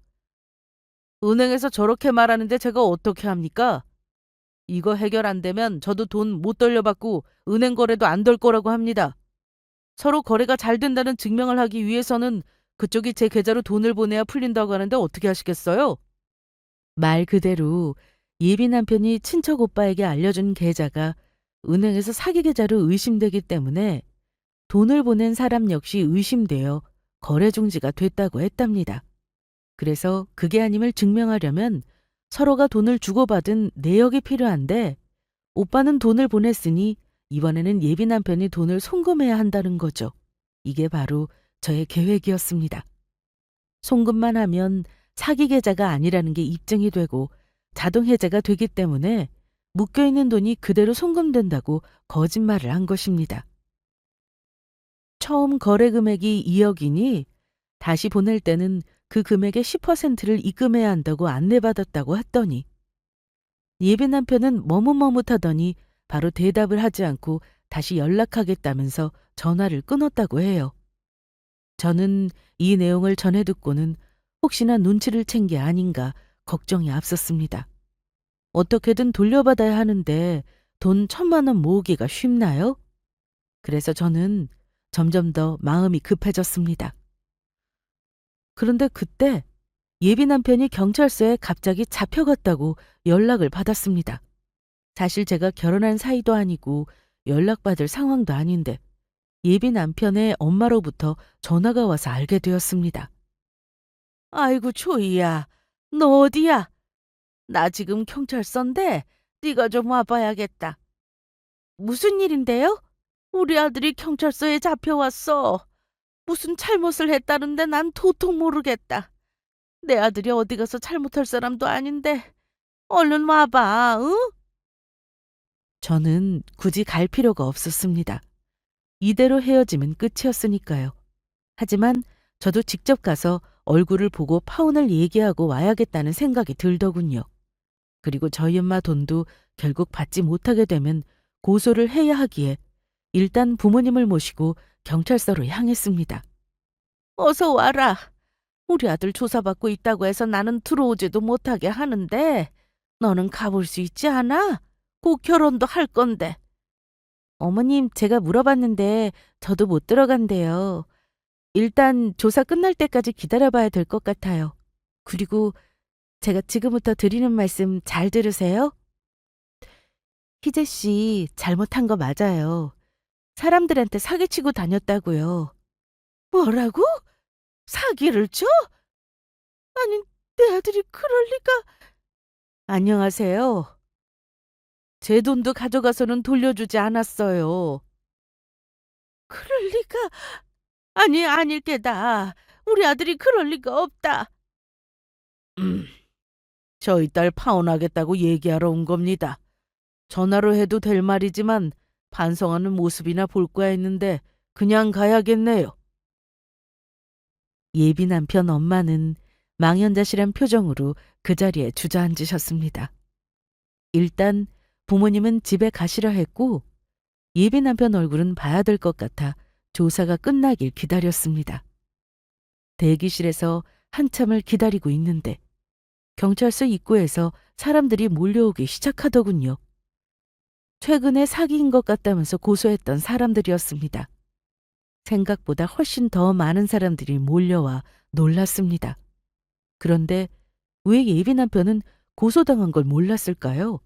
은행에서 저렇게 말하는데 제가 어떻게 합니까? 이거 해결 안 되면 저도 돈 못 돌려받고 은행 거래도 안 될 거라고 합니다. 서로 거래가 잘 된다는 증명을 하기 위해서는 그쪽이 제 계좌로 돈을 보내야 풀린다고 하는데 어떻게 하시겠어요? 말 그대로 예비 남편이 친척 오빠에게 알려준 계좌가 은행에서 사기 계좌로 의심되기 때문에 돈을 보낸 사람 역시 의심되어 거래 중지가 됐다고 했답니다. 그래서 그게 아님을 증명하려면 서로가 돈을 주고받은 내역이 필요한데, 오빠는 돈을 보냈으니 이번에는 예비 남편이 돈을 송금해야 한다는 거죠. 이게 바로 저의 계획이었습니다. 송금만 하면 사기 계좌가 아니라는 게 입증이 되고 자동 해제가 되기 때문에 묶여있는 돈이 그대로 송금된다고 거짓말을 한 것입니다. 처음 거래 금액이 2억이니 다시 보낼 때는 그 금액의 10%를 입금해야 한다고 안내받았다고 했더니, 예비 남편은 머뭇머뭇하더니 바로 대답을 하지 않고 다시 연락하겠다면서 전화를 끊었다고 해요. 저는 이 내용을 전해 듣고는 혹시나 눈치를 챈 게 아닌가 걱정이 앞섰습니다. 어떻게든 돌려받아야 하는데 돈 1,000만 원 모으기가 쉽나요? 그래서 저는 점점 더 마음이 급해졌습니다. 그런데 그때 예비 남편이 경찰서에 갑자기 잡혀갔다고 연락을 받았습니다. 사실 제가 결혼한 사이도 아니고 연락받을 상황도 아닌데 예비 남편의 엄마로부터 전화가 와서 알게 되었습니다. 아이고 초이야, 너 어디야? 나 지금 경찰서인데 네가 좀 와봐야겠다. 무슨 일인데요? 우리 아들이 경찰서에 잡혀왔어. 무슨 잘못을 했다는데 난 도통 모르겠다. 내 아들이 어디 가서 잘못할 사람도 아닌데 얼른 와봐, 응? 저는 굳이 갈 필요가 없었습니다. 이대로 헤어지면 끝이었으니까요. 하지만 저도 직접 가서 얼굴을 보고 파혼을 얘기하고 와야겠다는 생각이 들더군요. 그리고 저희 엄마 돈도 결국 받지 못하게 되면 고소를 해야 하기에 일단 부모님을 모시고 경찰서로 향했습니다. 어서 와라. 우리 아들 조사받고 있다고 해서 나는 들어오지도 못하게 하는데 너는 가볼 수 있지 않아? 곧 결혼도 할 건데. 어머님, 제가 물어봤는데 저도 못 들어간대요. 일단 조사 끝날 때까지 기다려봐야 될 것 같아요. 그리고 제가 지금부터 드리는 말씀 잘 들으세요. 희재 씨 잘못한 거 맞아요. 사람들한테 사기치고 다녔다고요. 뭐라고? 사기를 쳐? 아니, 내 아들이 그럴 리가. 안녕하세요. 제 돈도 가져가서는 돌려주지 않았어요. 그럴 리가. 아니, 아닐 게다. 우리 아들이 그럴 리가 없다. 저희 딸 파혼하겠다고 얘기하러 온 겁니다. 전화로 해도 될 말이지만 반성하는 모습이나 볼 거야 했는데 그냥 가야겠네요. 예비 남편 엄마는 망연자실한 표정으로 그 자리에 주저앉으셨습니다. 일단 부모님은 집에 가시려 했고, 예비 남편 얼굴은 봐야 될 것 같아 조사가 끝나길 기다렸습니다. 대기실에서 한참을 기다리고 있는데 경찰서 입구에서 사람들이 몰려오기 시작하더군요. 최근에 사기인 것 같다면서 고소했던 사람들이었습니다. 생각보다 훨씬 더 많은 사람들이 몰려와 놀랐습니다. 그런데 왜 예비 남편은 고소당한 걸 몰랐을까요?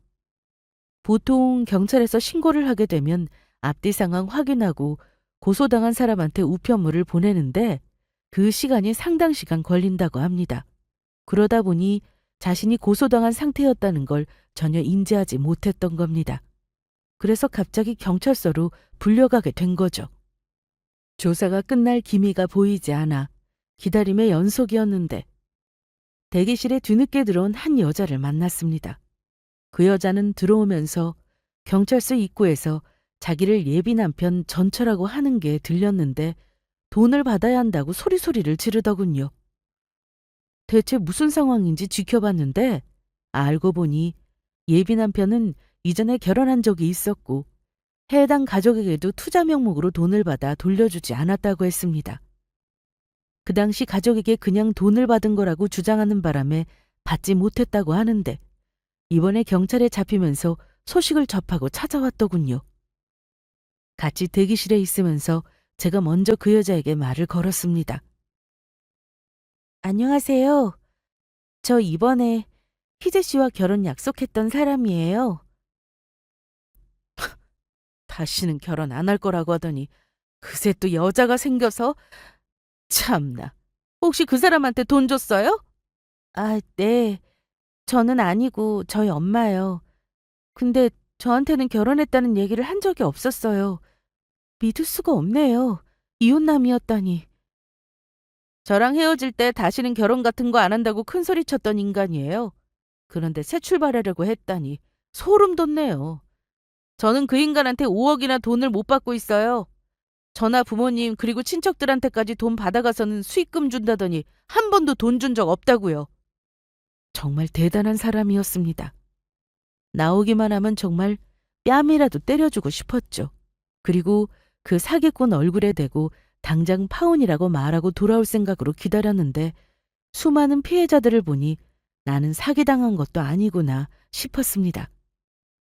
보통 경찰에서 신고를 하게 되면 앞뒤 상황 확인하고 고소당한 사람한테 우편물을 보내는데 그 시간이 상당 시간 걸린다고 합니다. 그러다 보니 자신이 고소당한 상태였다는 걸 전혀 인지하지 못했던 겁니다. 그래서 갑자기 경찰서로 불려가게 된 거죠. 조사가 끝날 기미가 보이지 않아 기다림의 연속이었는데 대기실에 뒤늦게 들어온 한 여자를 만났습니다. 그 여자는 들어오면서 경찰서 입구에서 자기를 예비 남편 전처라고 하는 게 들렸는데 돈을 받아야 한다고 소리소리를 지르더군요. 대체 무슨 상황인지 지켜봤는데 알고 보니 예비 남편은 이전에 결혼한 적이 있었고 해당 가족에게도 투자 명목으로 돈을 받아 돌려주지 않았다고 했습니다. 그 당시 가족에게 그냥 돈을 받은 거라고 주장하는 바람에 받지 못했다고 하는데 이번에 경찰에 잡히면서 소식을 접하고 찾아왔더군요. 같이 대기실에 있으면서 제가 먼저 그 여자에게 말을 걸었습니다. 안녕하세요. 저 이번에 희재 씨와 결혼 약속했던 사람이에요. 다시는 결혼 안 할 거라고 하더니 그새 또 여자가 생겨서 참나. 혹시 그 사람한테 돈 줬어요? 아, 네. 저는 아니고 저희 엄마요. 근데 저한테는 결혼했다는 얘기를 한 적이 없었어요. 믿을 수가 없네요. 이혼남이었다니. 저랑 헤어질 때 다시는 결혼 같은 거 안 한다고 큰소리 쳤던 인간이에요. 그런데 새 출발하려고 했다니 소름 돋네요. 저는 그 인간한테 5억이나 돈을 못 받고 있어요. 저나 부모님 그리고 친척들한테까지 돈 받아가서는 수익금 준다더니 한 번도 돈 준 적 없다고요. 정말 대단한 사람이었습니다. 나오기만 하면 정말 뺨이라도 때려주고 싶었죠. 그리고 그 사기꾼 얼굴에 대고 당장 파혼이라고 말하고 돌아올 생각으로 기다렸는데 수많은 피해자들을 보니 나는 사기당한 것도 아니구나 싶었습니다.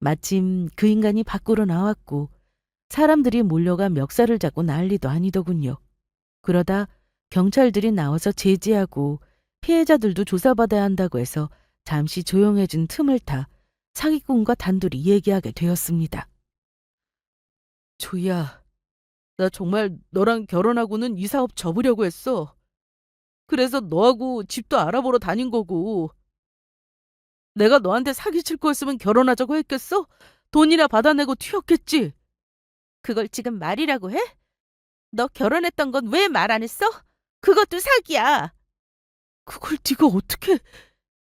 마침 그 인간이 밖으로 나왔고 사람들이 몰려가 멱살을 잡고 난리도 아니더군요. 그러다 경찰들이 나와서 제지하고 피해자들도 조사받아야 한다고 해서 잠시 조용해진 틈을 타 사기꾼과 단둘이 얘기하게 되었습니다. 조이야, 나 정말 너랑 결혼하고는 이 사업 접으려고 했어. 그래서 너하고 집도 알아보러 다닌 거고. 내가 너한테 사기칠 거였으면 결혼하자고 했겠어? 돈이나 받아내고 튀었겠지. 그걸 지금 말이라고 해? 너 결혼했던 건 왜 말 안 했어? 그것도 사기야. 그걸 네가 어떻게...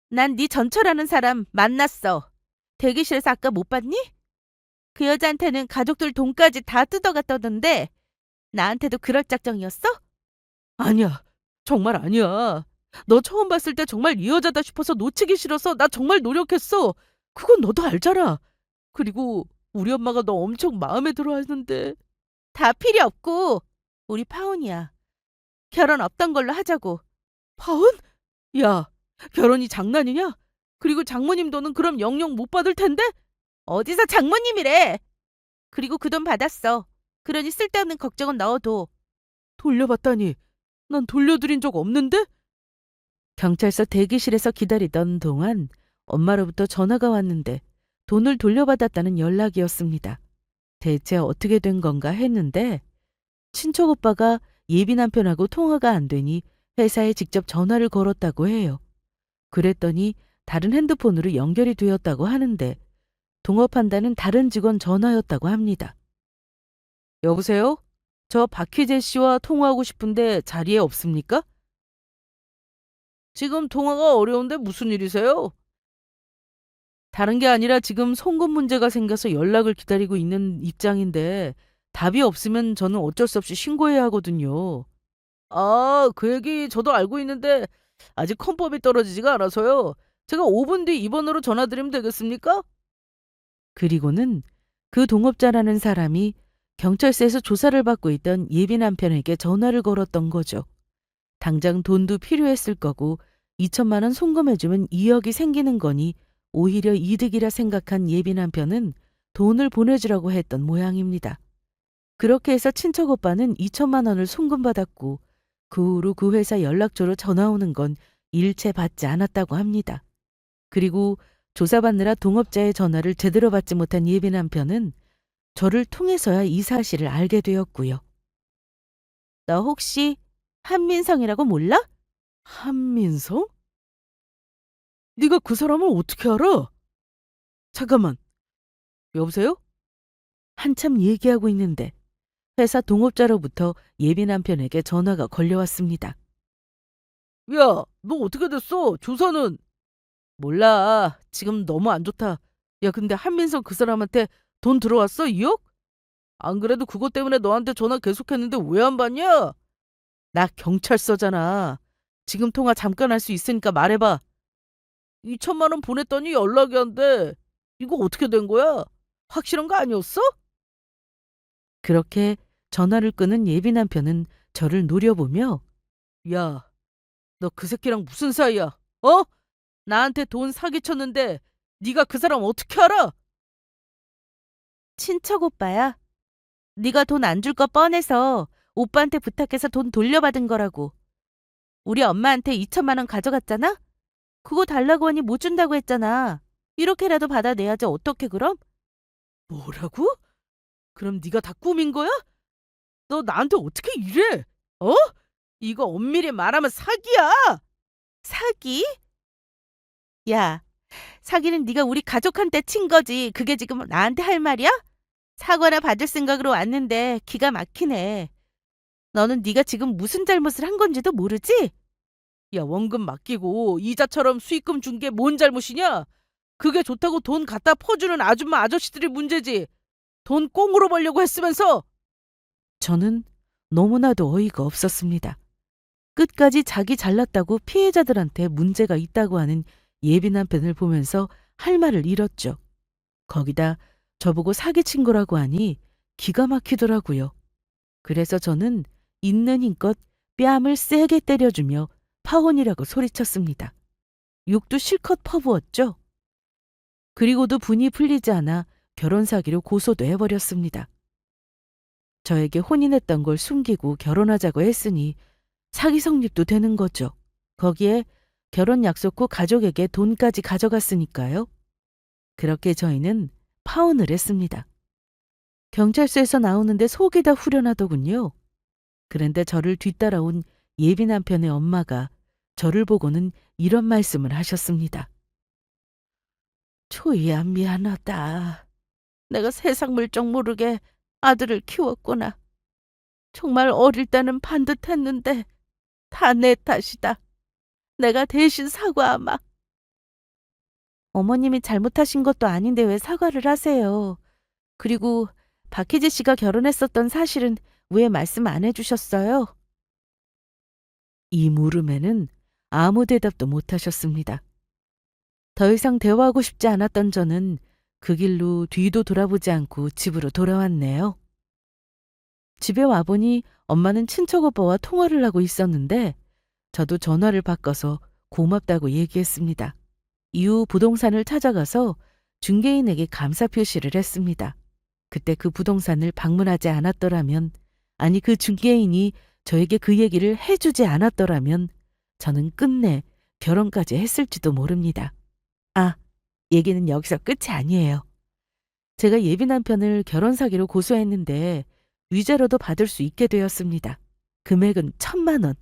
난 네 전처라는 사람 만났어. 대기실에서 아까 못 봤니? 그 여자한테는 가족들 돈까지 다 뜯어갔다던데 나한테도 그럴 작정이었어? 아니야. 정말 아니야. 너 처음 봤을 때 정말 이 여자다 싶어서 놓치기 싫어서 나 정말 노력했어. 그건 너도 알잖아. 그리고 우리 엄마가 너 엄청 마음에 들어 하는데. 다 필요 없고 우리 파혼이야. 결혼 없던 걸로 하자고. 파혼? 야, 결혼이 장난이냐? 그리고 장모님 돈은 그럼 영영 못 받을 텐데? 어디서 장모님이래? 그리고 그 돈 받았어. 그러니 쓸데없는 걱정은 넣어둬. 돌려받다니. 난 돌려드린 적 없는데? 경찰서 대기실에서 기다리던 동안 엄마로부터 전화가 왔는데 돈을 돌려받았다는 연락이었습니다. 대체 어떻게 된 건가 했는데 친척 오빠가 예비 남편하고 통화가 안 되니 회사에 직접 전화를 걸었다고 해요. 그랬더니 다른 핸드폰으로 연결이 되었다고 하는데 동업한다는 다른 직원 전화였다고 합니다. 여보세요? 저 박희재 씨와 통화하고 싶은데 자리에 없습니까? 지금 통화가 어려운데 무슨 일이세요? 다른 게 아니라 지금 송금 문제가 생겨서 연락을 기다리고 있는 입장인데 답이 없으면 저는 어쩔 수 없이 신고해야 하거든요. 아, 그 얘기 저도 알고 있는데 아직 컨펌이 떨어지지가 않아서요. 제가 5분 뒤 이번으로 전화드리면 되겠습니까? 그리고는 그 동업자라는 사람이 경찰서에서 조사를 받고 있던 예비 남편에게 전화를 걸었던 거죠. 당장 돈도 필요했을 거고 2천만 원 송금해주면 2억이 생기는 거니 오히려 이득이라 생각한 예비 남편은 돈을 보내주라고 했던 모양입니다. 그렇게 해서 친척 오빠는 2천만 원을 송금받았고 그 후로 그 회사 연락처로 전화 오는 건 일체 받지 않았다고 합니다. 그리고 조사받느라 동업자의 전화를 제대로 받지 못한 예비 남편은 저를 통해서야 이 사실을 알게 되었고요. 너 혹시 한민성이라고 몰라? 한민성? 네가 그 사람을 어떻게 알아? 잠깐만, 여보세요? 한참 얘기하고 있는데 회사 동업자로부터 예비 남편에게 전화가 걸려왔습니다. 야, 너 어떻게 됐어? 조사는? 몰라. 지금 너무 안 좋다. 야, 근데 한민석 그 사람한테 돈 들어왔어? 2억? 안 그래도 그것 때문에 너한테 전화 계속했는데 왜 안 받냐? 나 경찰서잖아. 지금 통화 잠깐 할 수 있으니까 말해봐. 2천만 원 보냈더니 연락이 안 돼. 이거 어떻게 된 거야? 확실한 거 아니었어? 그렇게 전화를 끊은 예비 남편은 저를 노려보며 야, 너 그 새끼랑 무슨 사이야? 어? 나한테 돈 사기쳤는데 네가 그 사람 어떻게 알아? 친척 오빠야. 네가 돈 안 줄 거 뻔해서 오빠한테 부탁해서 돈 돌려받은 거라고. 우리 엄마한테 2천만 원 가져갔잖아? 그거 달라고 하니 못 준다고 했잖아. 이렇게라도 받아내야지 어떻게 그럼? 뭐라고? 그럼 네가 다 꾸민 거야? 너 나한테 어떻게 이래? 어? 이거 엄밀히 말하면 사기야. 사기? 야, 사기는 네가 우리 가족한테 친 거지. 그게 지금 나한테 할 말이야? 사과나 받을 생각으로 왔는데 기가 막히네. 너는 네가 지금 무슨 잘못을 한 건지도 모르지? 야, 원금 맡기고 이자처럼 수익금 준 게 뭔 잘못이냐? 그게 좋다고 돈 갖다 퍼주는 아줌마 아저씨들이 문제지. 돈 꽁으로 벌려고 했으면서. 저는 너무나도 어이가 없었습니다. 끝까지 자기 잘났다고 피해자들한테 문제가 있다고 하는 예비 남편을 보면서 할 말을 잃었죠. 거기다 저보고 사기친 거라고 하니 기가 막히더라고요. 그래서 저는 있는 힘껏 뺨을 세게 때려주며 파혼이라고 소리쳤습니다. 욕도 실컷 퍼부었죠. 그리고도 분이 풀리지 않아 결혼 사기로 고소도 해버렸습니다. 저에게 혼인했던 걸 숨기고 결혼하자고 했으니 사기 성립도 되는 거죠. 거기에 결혼 약속 후 가족에게 돈까지 가져갔으니까요. 그렇게 저희는 파혼을 했습니다. 경찰서에서 나오는데 속이 다 후련하더군요. 그런데 저를 뒤따라온 예비 남편의 엄마가 저를 보고는 이런 말씀을 하셨습니다. 초이야, 미안하다. 내가 세상 물정 모르게 아들을 키웠구나. 정말 어릴 때는 반듯했는데 다 내 탓이다. 내가 대신 사과하마. 어머님이 잘못하신 것도 아닌데 왜 사과를 하세요? 그리고 박희지 씨가 결혼했었던 사실은 왜 말씀 안 해주셨어요? 이 물음에는 아무 대답도 못 하셨습니다. 더 이상 대화하고 싶지 않았던 저는 그 길로 뒤도 돌아보지 않고 집으로 돌아왔네요. 집에 와보니 엄마는 친척 오빠와 통화를 하고 있었는데 저도 전화를 바꿔서 고맙다고 얘기했습니다. 이후 부동산을 찾아가서 중개인에게 감사 표시를 했습니다. 그때 그 부동산을 방문하지 않았더라면, 아니 그 중개인이 저에게 그 얘기를 해주지 않았더라면 저는 끝내 결혼까지 했을지도 모릅니다. 아, 얘기는 여기서 끝이 아니에요. 제가 예비 남편을 결혼 사기로 고소했는데 위자료도 받을 수 있게 되었습니다. 금액은 1,000만 원.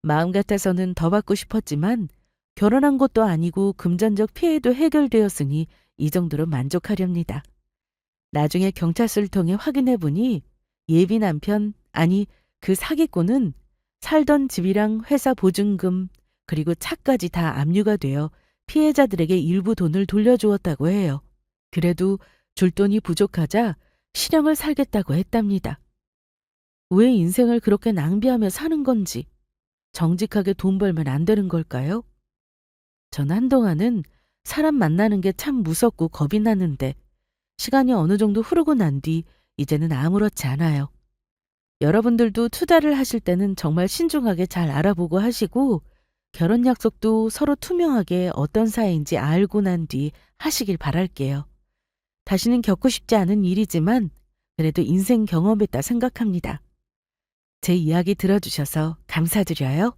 마음 같아서는 더 받고 싶었지만 결혼한 것도 아니고 금전적 피해도 해결되었으니 이 정도로 만족하렵니다. 나중에 경찰서를 통해 확인해 보니 예비 남편, 아니 그 사기꾼은 살던 집이랑 회사 보증금 그리고 차까지 다 압류가 되어 피해자들에게 일부 돈을 돌려주었다고 해요. 그래도 줄 돈이 부족하자 실형을 살겠다고 했답니다. 왜 인생을 그렇게 낭비하며 사는 건지, 정직하게 돈 벌면 안 되는 걸까요? 전 한동안은 사람 만나는 게 참 무섭고 겁이 났는데 시간이 어느 정도 흐르고 난 뒤 이제는 아무렇지 않아요. 여러분들도 투자를 하실 때는 정말 신중하게 잘 알아보고 하시고 결혼 약속도 서로 투명하게 어떤 사이인지 알고 난 뒤 하시길 바랄게요. 다시는 겪고 싶지 않은 일이지만 그래도 인생 경험했다 생각합니다. 제 이야기 들어주셔서 감사드려요.